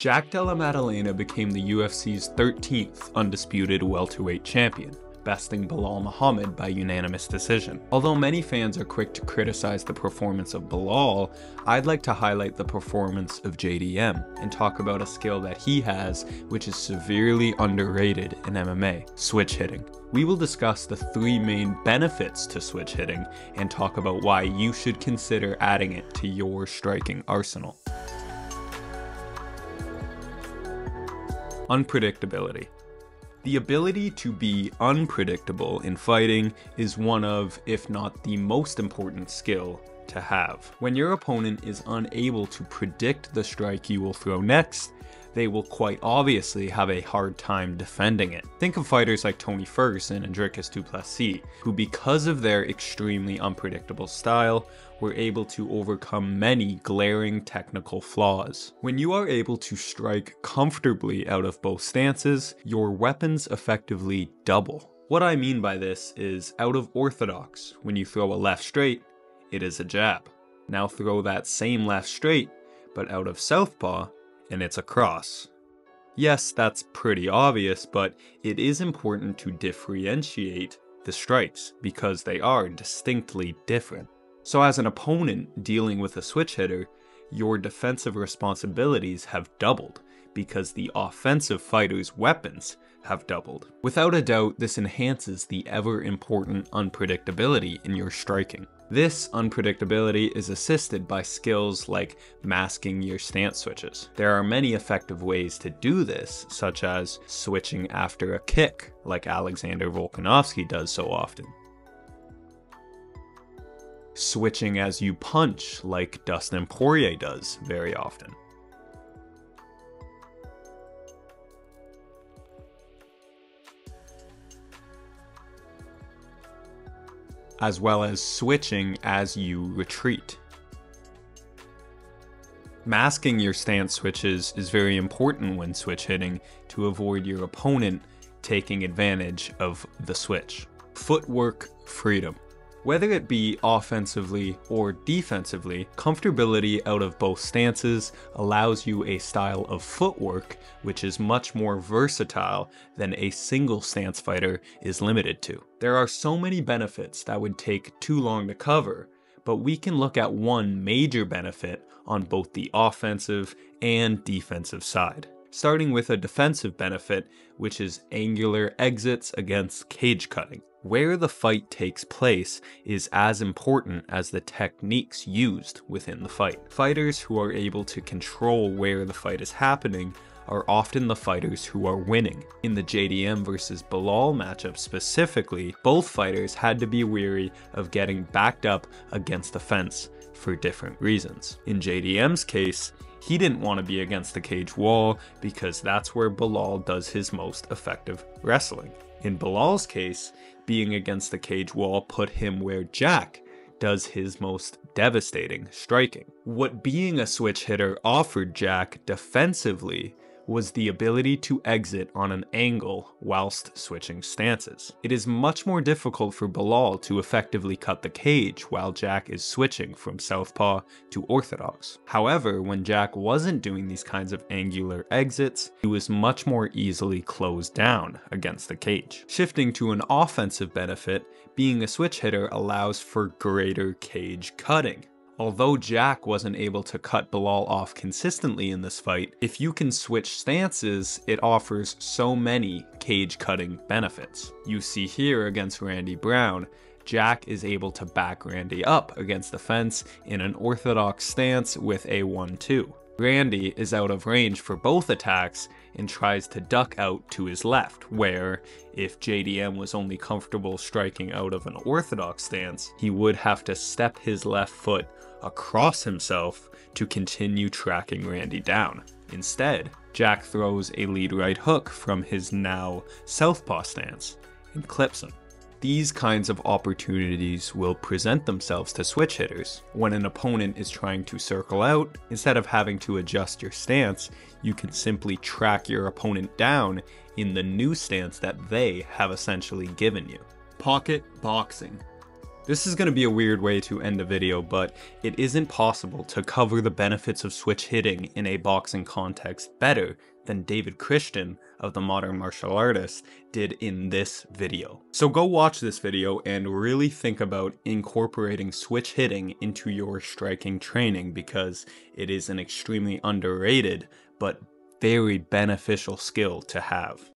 Della Maddalena became the UFC's 13th undisputed welterweight champion, besting Belal Muhammed by unanimous decision. Although many fans are quick to criticize the performance of Belal, I'd like to highlight the performance of JDM and talk about a skill that he has which is severely underrated in MMA, switch hitting. We will discuss the 3 main benefits to switch hitting and talk about why you should consider adding it to your striking arsenal. Unpredictability. The ability to be unpredictable in fighting is one of, if not the most important skill to have. When your opponent is unable to predict the strike you will throw next, they will quite obviously have a hard time defending it. Think of fighters like Tony Ferguson and Dricus du Plessis, who because of their extremely unpredictable style, were able to overcome many glaring technical flaws. When you are able to strike comfortably out of both stances, your weapons effectively double. What I mean by this is, out of orthodox, when you throw a left straight, it is a jab. Now throw that same left straight, but out of southpaw, and it's a cross. Yes, that's pretty obvious, but it is important to differentiate the strikes because they are distinctly different. So as an opponent dealing with a switch hitter, your defensive responsibilities have doubled because the offensive fighter's weapons have doubled. Without a doubt, this enhances the ever-important unpredictability in your striking. This unpredictability is assisted by skills like masking your stance switches. There are many effective ways to do this, such as switching after a kick, like Alexander Volkanovski does so often. Switching as you punch, like Dustin Poirier does very often. As well as switching as you retreat. Masking your stance switches is very important when switch hitting to avoid your opponent taking advantage of the switch. Footwork freedom. Whether it be offensively or defensively, comfortability out of both stances allows you a style of footwork which is much more versatile than a single stance fighter is limited to. There are so many benefits that would take too long to cover, but we can look at one major benefit on both the offensive and defensive side. Starting with a defensive benefit, which is angular exits against cage cutting. Where the fight takes place is as important as the techniques used within the fight. Fighters who are able to control where the fight is happening are often the fighters who are winning. In the JDM versus Belal matchup specifically, both fighters had to be wary of getting backed up against the fence for different reasons. In JDM's case, he didn't want to be against the cage wall because that's where Belal does his most effective wrestling. In Belal's case, being against the cage wall put him where Jack does his most devastating striking. What being a switch hitter offered Jack defensively was the ability to exit on an angle whilst switching stances. It is much more difficult for Belal to effectively cut the cage while Jack is switching from southpaw to orthodox. However, when Jack wasn't doing these kinds of angular exits, he was much more easily closed down against the cage. Shifting to an offensive benefit, being a switch hitter allows for greater cage cutting. Although Jack wasn't able to cut Belal off consistently in this fight, if you can switch stances, it offers so many cage cutting benefits. You see here against Randy Brown, Jack is able to back Randy up against the fence in an orthodox stance with a 1-2. Randy is out of range for both attacks and tries to duck out to his left, where, if JDM was only comfortable striking out of an orthodox stance, he would have to step his left foot across himself to continue tracking Randy down. Instead, Jack throws a lead right hook from his now southpaw stance and clips him. These kinds of opportunities will present themselves to switch hitters. When an opponent is trying to circle out, instead of having to adjust your stance, you can simply track your opponent down in the new stance that they have essentially given you. Pocket boxing. This is going to be a weird way to end a video, but it isn't possible to cover the benefits of switch hitting in a boxing context better than David Christian of the Modern Martial Artist did in this video. So go watch this video and really think about incorporating switch hitting into your striking training, because it is an extremely underrated but very beneficial skill to have.